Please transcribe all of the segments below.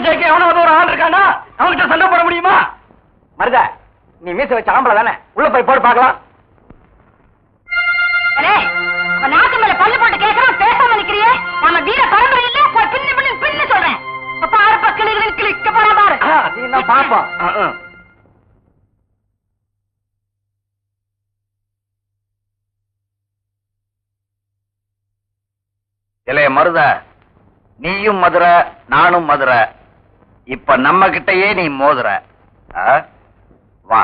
கேட்க எவனாவது ஒரு ஆள் இருக்கானா? அவன்கிட்ட சண்டை போட முடியுமா? மருத, நீ மீச வச்ச ஆம்பளை தானே, உள்ள போய் போட்டு பார்க்கலாம். நாட்டு மேல பல்லு போட்டு கேட்கறோம், பேசாம நிக்கிறியே. நம்ம வீர பரம்பரை இல்ல, பின்னு சொல்றேன். பாரு பக்கிலிகளின் கிளிக்க போற பாரு. நீ பாப்போம். இளைய மருத, நீயும் மதுரை, நானும் மதுரை. இப்ப நம்ம கிட்டயே நீ மோதுற. வா.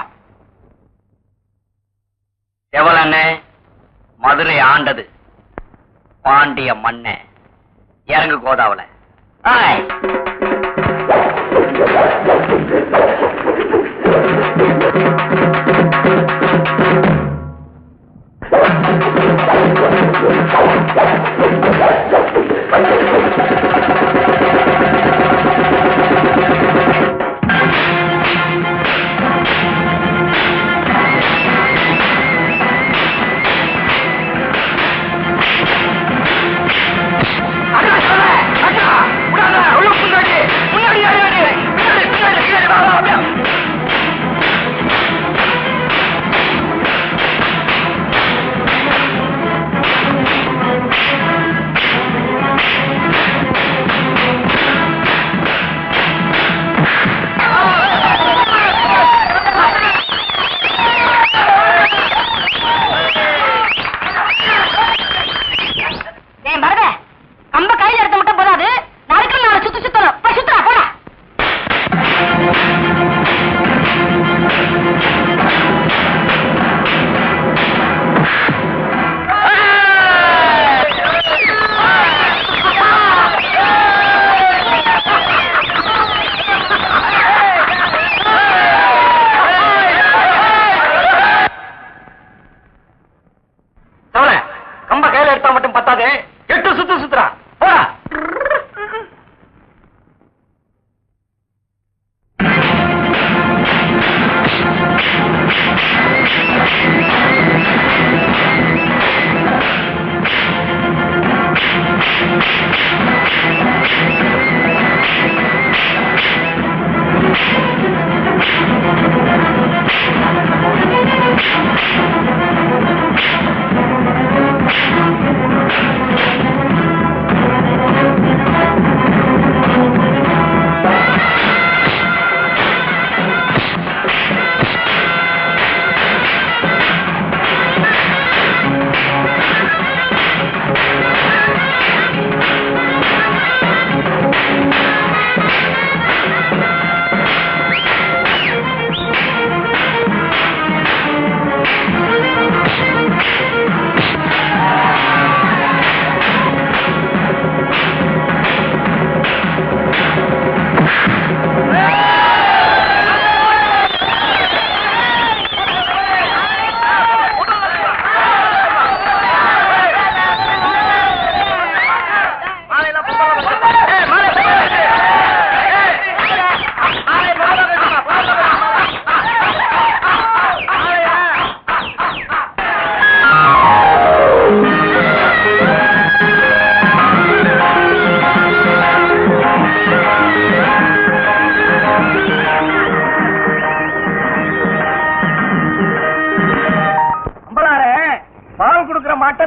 செவலண்ணே, மதுரை ஆண்டது பாண்டிய மண்ணே. இறங்கு கோதாவல.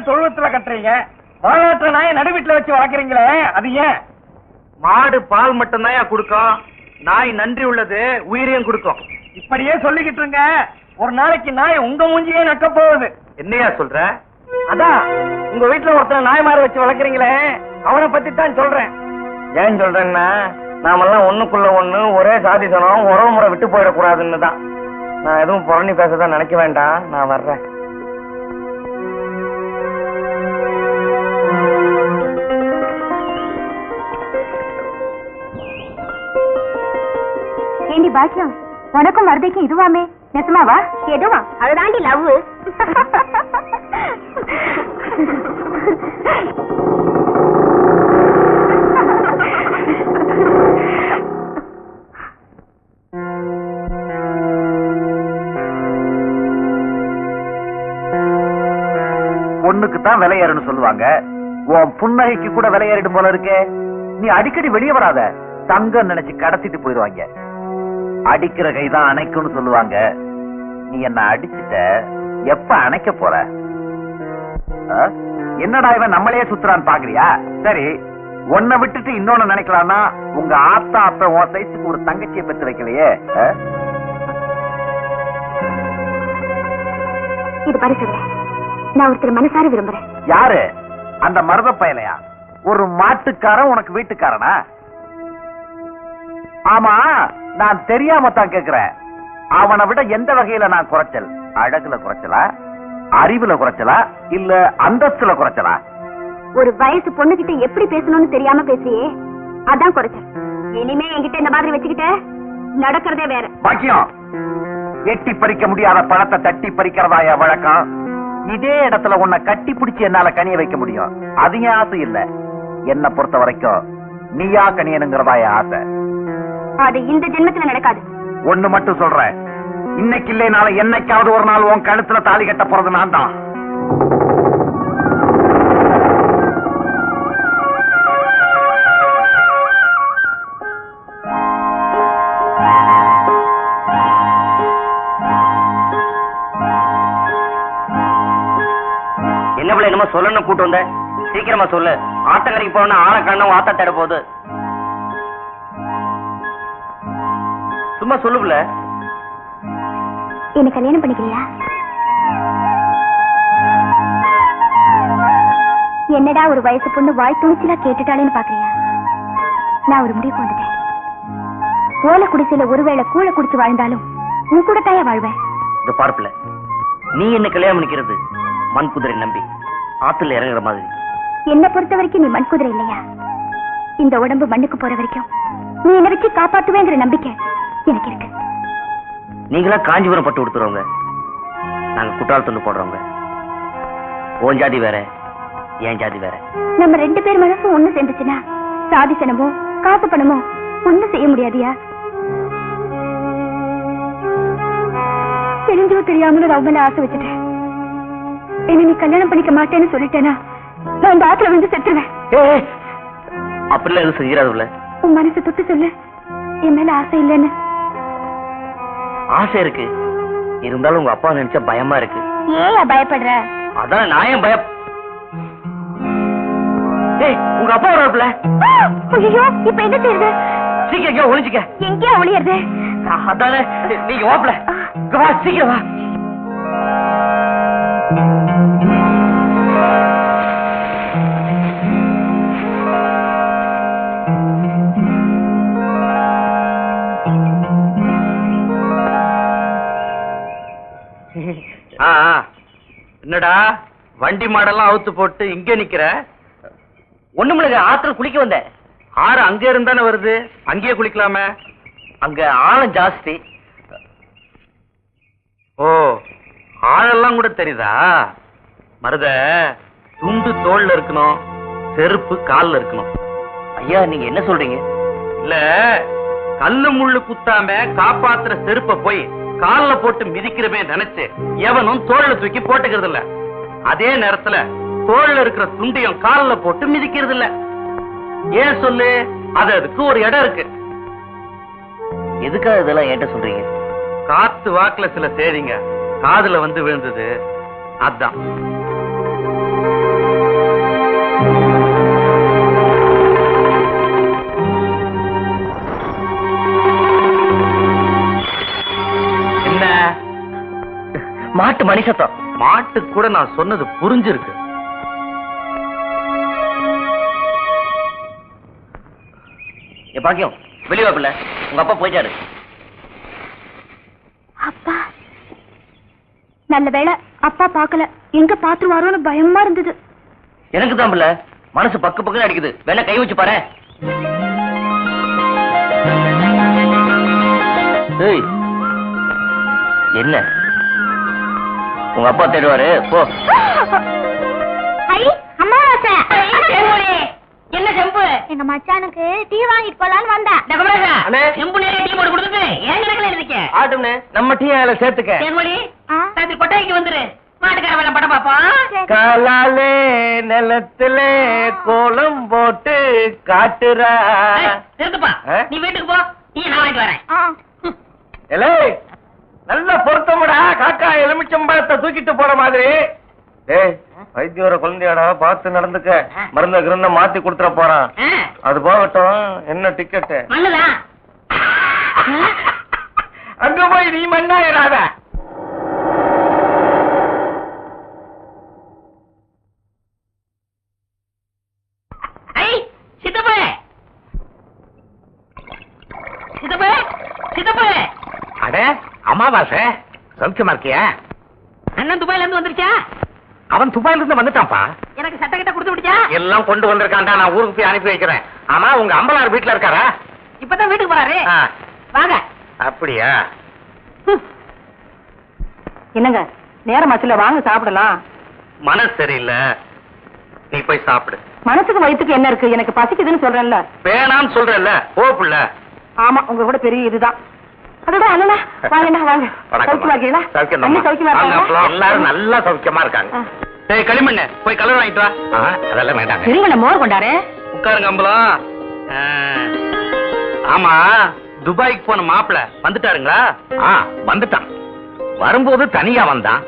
தொழுவத்துல கட்டுறீங்க, பாலாற்ற நாயை நடு வீட்டுல வச்சு வளர்க்குறீங்களே, அது ஏன்? மாடு பால் மட்டும் தான் கொடுக்கும், நாய் நன்றி உள்ளது உயிரையும் கொடுக்கும். இப்படியே சொல்லிக்கிட்டு இருங்க, ஒரு நாளைக்கு நாய் உங்க மூஞ்சியே நக்க போகுது. என்னையா சொல்ற? அதான் உங்க வீட்டுல ஒருத்தர் நாய் மாற வச்சு வளர்க்குறீங்களே, அவனை பத்தி தான் சொல்றேன். ஏன் சொல்றேன்னா, நாமெல்லாம் ஒண்ணுக்குள்ள ஒண்ணு ஒரே சாதி சனம் உறவு முறை விட்டு போயிடக்கூடாதுன்னு தான். நான் எதுவும் புறணி பேசதான் நினைக்க வேண்டாம், நான் வர்றேன். ஏண்டி பாக்கியம், உனக்கும் மருதைக்கும் இதுவாமே? நெசமாவா? எதுவா? அதுதாண்டி லவ். பொண்ணுக்கு தான் விலையேறன்னு சொல்லுவாங்க, உன் புன்னகைக்கு கூட விலையேறிடும் போல இருக்கே. நீ அடிக்கடி வெளியே வராத, தங்கம் நினைச்சு கடத்திட்டு போயிருவாங்க. அடிக்கிற கைதான் அணைக்கும்னு சொல்லுவாங்க. நீ என்ன அடிச்சுட்ட, எப்ப அணைக்க போற? என்னடா இவன் நம்மளையே சுத்துறான்னு பாக்குறியா? சரி, உன்னை விட்டுட்டு இன்னொன்னு நினைக்கலாம்னா உங்க ஆத்தா அப்ப உன் சைஸுக்கு ஒரு தங்கச்சியை பெற்று வைக்கலையே. இது பாரு சொல்றேன், நான் ஒருத்தர் மனசார விரும்புறேன். யாரு? அந்த மருத பயலையா? ஒரு மாட்டுக்காரன் உனக்கு வீட்டுக்காரனா? ஆமா, நான் தெரியாம தான் கேக்குறேன். அவனை விட எந்த வகையில நான் குறைச்சல்? அழகுல குறைச்சலா, அறிவுல குறைச்சலா, இல்ல அந்தஸ்துல குறைச்சலா? ஒரு வயசு பொண்ணுகிட்ட எப்படி பேசணும்னு தெரியாம பேசியே, அதான் குறைச்சல். இனிமே என்கிட்ட இந்த மாதிரி வச்சுக்கிட்ட நடக்கிறதே வேற. பாக்கியம், எட்டி பறிக்க முடியாத பழத்தை தட்டி பறிக்கிறதா என் வழக்கம். இதே இடத்துல உன்னை கட்டி பிடிச்சு என்னால கனிய வைக்க முடியும். அது என் ஆசை இல்ல. என்ன பொறுத்த வரைக்கும் நீயா கனியனுங்கிறதா என் ஆசை. அது இந்த ஜென்மத்துல நடக்காது. ஒண்ணு மட்டும் சொல்றேன், இன்னைக்கு இல்லைனால என்னைக்காவது ஒரு நாள் உன் கழுத்துல தாலி கட்ட போறது நான் தான். என்ன பிள்ளை என்னமோ சொல்லணும் கூட்டு வந்த? சீக்கிரமா சொல்லு. ஆத்தங்கரைக்கு போனா ஆளை காணோம், ஆத்தா தேட போகுது. சும்மா சொல்லு பிள்ளை. என்ன கல்யாணம் பண்ணிக்கிறியா? என்னடா ஒரு வயசு பொண்ணு வாய் துணிச்சலா கேட்டுட்டாளேன்னு பாக்குறியா? நான் ஒரு முடிவுக்கு வந்துட்டேன். ஓலை குடிசையில ஒருவேளை கூழ குடிச்சு வாழ்ந்தாலும் உன் கூட தாயா வாழ்வேன். இந்த பார்ப்புல நீ என்ன கல்யாணம் பண்ணிக்கிறது மண் குதிரை நம்பி ஆத்துல இறங்குற மாதிரி. என்ன பொறுத்த வரைக்கும் நீ மண் குதிரை இல்லையா? இந்த உடம்பு மண்ணுக்கு போற வரைக்கும் நீ என்ன வச்சு காப்பாத்துவேங்கிற நம்பிக்கை எனக்கு இருக்கு. நீங்களா காஞ்சிபுரம் பட்டு கொடுத்துறவங்க, நாங்க குட்டால் துண்டு போடுறவங்க. ஓன் ஜாதி வேற, ஏன் ஜாதி வேற. நம்ம ரெண்டு பேர் மனசும் ஒண்ணு சேர்ந்துச்சுன்னா சாதிசனமோ காசு பணமோ ஒண்ணு செய்ய முடியாதியா? தெரிஞ்சோ தெரியாமலும் ரவ மேல ஆசை வச்சுட்டேன். என்ன நீ கல்யாணம் பண்ணிக்க மாட்டேன்னு சொல்லிட்டேனா நான் இந்த ஆத்துல வந்து செத்துருவேன். அப்படிலாம் எதுவும் செஞ்சிடாதுல்ல. உன் மனசு தொட்டு சொல்லு, என் மேல ஆசை இல்லைன்னு. ஆசை இருக்கு, இருந்தாலும் உங்க அப்பா நினைச்சா பயமா இருக்கு. ஏன் பயப்படுற? அதான் நான் ஏன் பயம். உங்க அப்பா வர்றாருல. ஐயோ, இப்ப என்ன செய்யுது? சீக்கிரம் எங்கேயோ ஒளிஞ்சிக்க. எங்கேயா ஒளியறது? அதானே, நீங்க வாப்ல வா, சீக்கிரம் வா. என்னடா வண்டி மாடெல்லாம் அவுத்து போட்டு இங்க நிக்கிற? ஒண்ணுமில்ல, ஆத்துல குளிக்க வந்தேன். ஆறு அங்க இருந்தானே வருது, அங்கேயே குளிக்கலாமே. அங்க ஆழம் ஜாஸ்தி. ஓ, ஆழெல்லாம் கூட தெரியுதா? மருத துண்டு தோல்ல இருக்கணும், செருப்பு கால்ல இருக்கணும். ஐயா, நீங்க என்ன சொல்றீங்க? இல்ல, கல்லு முள்ளு குத்தாம காப்பாத்துற செருப்ப போய் கால்ல போட்டு மிதிக்கிறவே நினைச்சு எவனும் தோல்ல தூக்கி போட்டுக்கிறது இல்ல. அதே நேரத்துல தோல்ல இருக்கிற துண்டையும் கால்ல போட்டு மிதிக்கிறது இல்ல. ஏன் சொல்லு? அதுக்கு ஒரு இடம் இருக்கு. எதுக்காக இதெல்லாம் ஏன்ட்ட சொல்றீங்க? காத்து வாக்குல சில செய்திங்க காதுல வந்து விழுந்தது, அதான். என்ன மாட்டு மணி சத்தம்? மாட்டு கூட நான் சொன்னது புரிஞ்சிருக்கு. பாக்கியம், வெளியே வாப்பில்ல, உங்க அப்பா போயிட்டாரு. அப்பா நல்ல வேளை அப்பா பாக்கல. எங்க பாத்துருவாரோன்னு பயமா இருந்தது. எனக்கு தான் பிள்ளை மனசு பக்கு பக்குன்னு அடிக்குது. வேணா கை வச்சு பாரு. என்ன உங்க அப்பா தேடுவாரு, போ. என்ன செம்பு? எங்க மச்சானுக்கு டீ வாங்கிட்டு போலான்னு வந்தேன். நம்ம டீ சேர்த்துக்க. கொட்டாய்க்கு வந்துரு. மாட்டுக்கார வேலை படம் பாப்போம். காலாலே நிலத்துல கோலம் போட்டு காட்டுறா. நிறுத்துப்பா, நீ வீட்டுக்கு போ, நீ நான் வாங்கிட்டு வரேன். எலே நல்ல பொருத்தமுடா, காக்கா எலுமிச்சம்பழத்தை தூக்கிட்டு போற மாதிரி. ஏய் வைத்தியோர குழந்தையாடா, பார்த்து நடந்துக்க. மருந்த கிருந்த மாத்தி கொடுத்துட போறான். அது போகட்டும், என்ன டிக்கெட்டு? மண்ணுதான். அங்க போய் நீ மண்ணாயிராத. சித்தப்பே சித்தப்பே சித்தப்பே. அட அமாவாசை, சௌக்கியமா இருக்கியா? அண்ணன் துபாயில இருந்து வந்துருச்சா? அவன் துபாயில இருந்து வந்துட்டான்ப்பா. எனக்கு சட்டை கிட்ட கொடுத்து விடுச்சா? எல்லாம் கொண்டு வந்திருக்கான்டா, நான் ஊருக்கு போய் அனுப்பி வைக்கிறேன். ஆமா, உங்க அம்பலார் வீட்டுல இருக்காரா? இப்பதான் வீட்டுக்கு போறாரு. வாங்க. அப்படியா? என்னங்க நேரமாச்சுல, வாங்க சாப்பிடலாம். மனசு சரியில்லை, நீ போய் சாப்பிடு. மனசுக்கு வயிற்றுக்கு என்ன இருக்கு? எனக்கு பசிக்குதுன்னு சொல்றேன்ல. வேணாம்னு சொல்றேன்ல, போப்புல. ஆமா, உங்க கூட பெரிய இதுதான். அதோட அண்ணா வாங்க வாங்க. சௌக்கியமா இருக்கீங்களா? அண்ணி சௌக்கியமா இருக்காங்களா? எல்லாரும் நல்லா சௌக்கியமா இருக்காங்க. ஏய் களிமண்ணு, போய் கலர் வாங்கிட்டு வா. அதெல்லாம் வேண்டாங்க. இருங்க, மோர் கொண்டாரு. உட்காருங்க அம்பலம். ஆமா, துபாய்க்கு போன மாப்பிள வந்துட்டாருங்களா? வந்துட்டான். வரும்போது தனியா வந்தான்,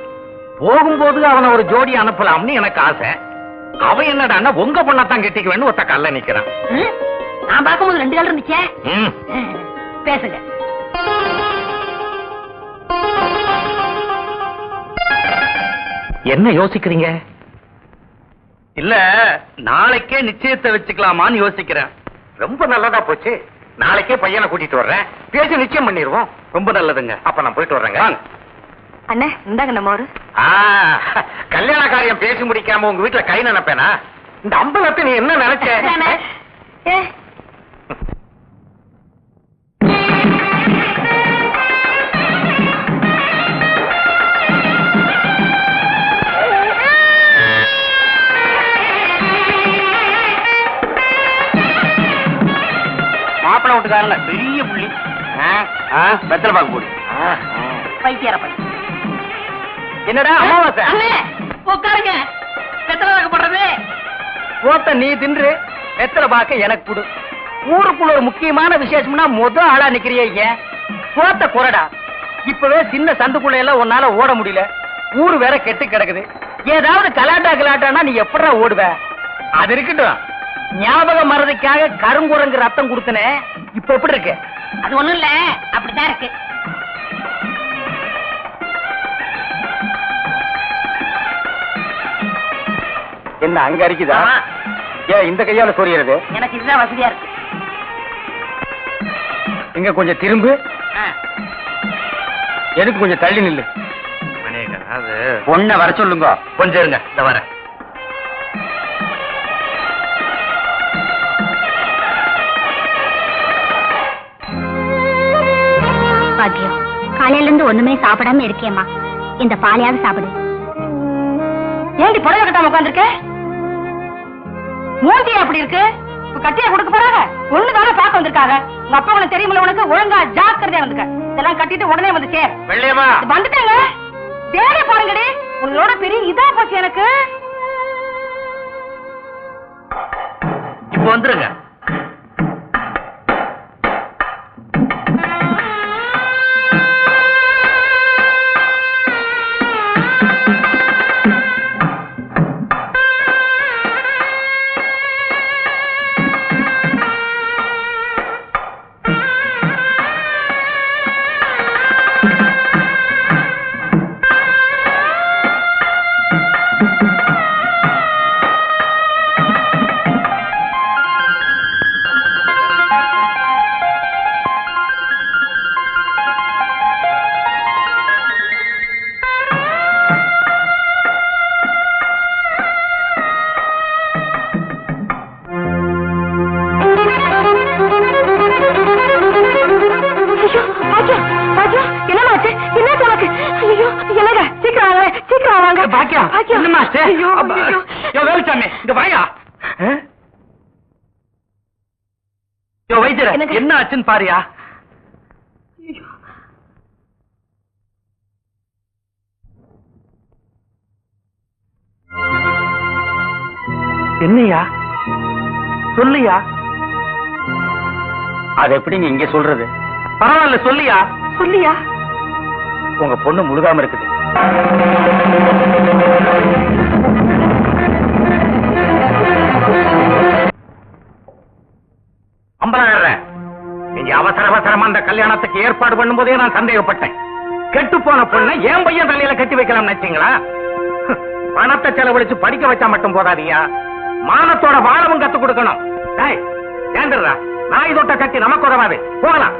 போகும்போது அவனை ஒரு ஜோடி அனுப்பலாம்னு எனக்கு ஆசை. அவன் என்னடா உங்க பொண்ணத்தான் கெட்டிக்குவேன்னு ஒத்த கல்ல நிக்கிறான். நான் பார்க்கும்போது 2 கால் இருந்துச்சே. பேசுங்க. என்ன யோசிக்கிறீங்க? இல்ல, நாளைக்கே நிச்சயத்தை வச்சுக்கலாமான்னு யோசிக்கிறேன். ரொம்ப நல்லதா போச்சு. நாளைக்கே பையனை கூட்டிட்டு வர்றேன், பேசி நிச்சயம் பண்ணிடுவோம். ரொம்ப நல்லதுங்க. அப்ப நான் போயிட்டு வர்றேங்க. அண்ணே இந்தாங்க நம்ம ஒரு கல்யாண காரியம் பேசி முடிக்காம உங்க வீட்டுல கை நினைப்பேனா? இந்த அம்பலத்தை நீ என்ன நினைச்ச? மாப்பிள விட்டுக்காரங்க பெரிய புள்ளி. வெத்தலை பாக்கு போடு. பைத்தியார பை. என்னடா அமாவாசை? உட்காருங்க. வெத்தலை பாக்கு போடுறது. ஓத்த நீ தின்று, வெத்தலை பாக்க எனக்கு கொடு. ஊருக்குள்ள ஒரு முக்கியமான விசேஷம்னா ஆளா நிக்கிறிய. போத்த குறடா. இப்பவே சின்ன சந்துக்குள்ள எல்லாம் உன்னால ஓட முடியல. ஊரு வேற கெட்டு கிடக்குது. ஏதாவது கலாட்டானா நீ எப்படா ஓடுவ? அது இருக்கட்டும், ஞாபகம் மறதிக்காக கருங்குரங்கு ரத்தம் கொடுத்தனே, இப்ப எப்படி இருக்கு? அது ஒண்ணும் இல்ல, அப்படித்தான் இருக்கு. என்ன அங்க அரிக்குதா? ஏன் இந்த கையால சொரியறது? எனக்கு இதுதான் வசதியா இருக்கு. இங்க கொஞ்சம் திரும்பு. எதுக்கு கொஞ்சம் தள்ளி நில்லு. பொண்ண வர சொல்லுங்க. கொஞ்சம் இருங்க, இந்த வர. பாக்கியம், காலையில இருந்து ஒண்ணுமே சாப்பிடாம இருக்கேம்மா. இந்த பாலையாவது சாப்பிடு. ஏண்டி புடவை கட்டாம உட்காந்துருக்க? மூஞ்சியா அப்படி இருக்கு? இப்ப கட்டியா கொடுக்க போறாங்க. ஒண்ணுதானே பாக்க வந்திருக்காங்க. உங்க அப்பா உனக்கு தெரியுமில்ல, உனக்கு ஒழுங்கா ஜாக்கிரதையா வந்துக்க. இதெல்லாம் கட்டிட்டு உடனே வந்து சேர். வெள்ளையம்மா வந்துட்டாங்க. வேலைய பாருங்கடி. உங்களோட பெரிய இதா போச்சு எனக்கு. இப்ப வந்துருங்க. என்ன ஆச்சுன்னு பாரியா? என்னையா சொல்லியா? அது எப்படிங்க இங்க சொல்றது? பரவாயில்ல சொல்லியா. சொல்லியா? உங்க பொண்ணு முழுகாம இருக்குது. அம்பலாயிரம் நீங்க அவசரமா அந்த கல்யாணத்துக்கு ஏற்பாடு பண்ணும்போதே நான் சந்தேகப்பட்டேன். கெட்டு போன பொண்ணை என் பையன் தலையில கட்டி வைக்கலாம் நினைச்சீங்களா? பணத்தை செலவழிச்சு படிக்க வச்சா மட்டும் போதாதியா, மானத்தோட வாழவும் கத்து கொடுக்கணும். ஏந்திரா, நான் இதோட்ட கட்டி நமக்கு உதவாது. போகலாம்.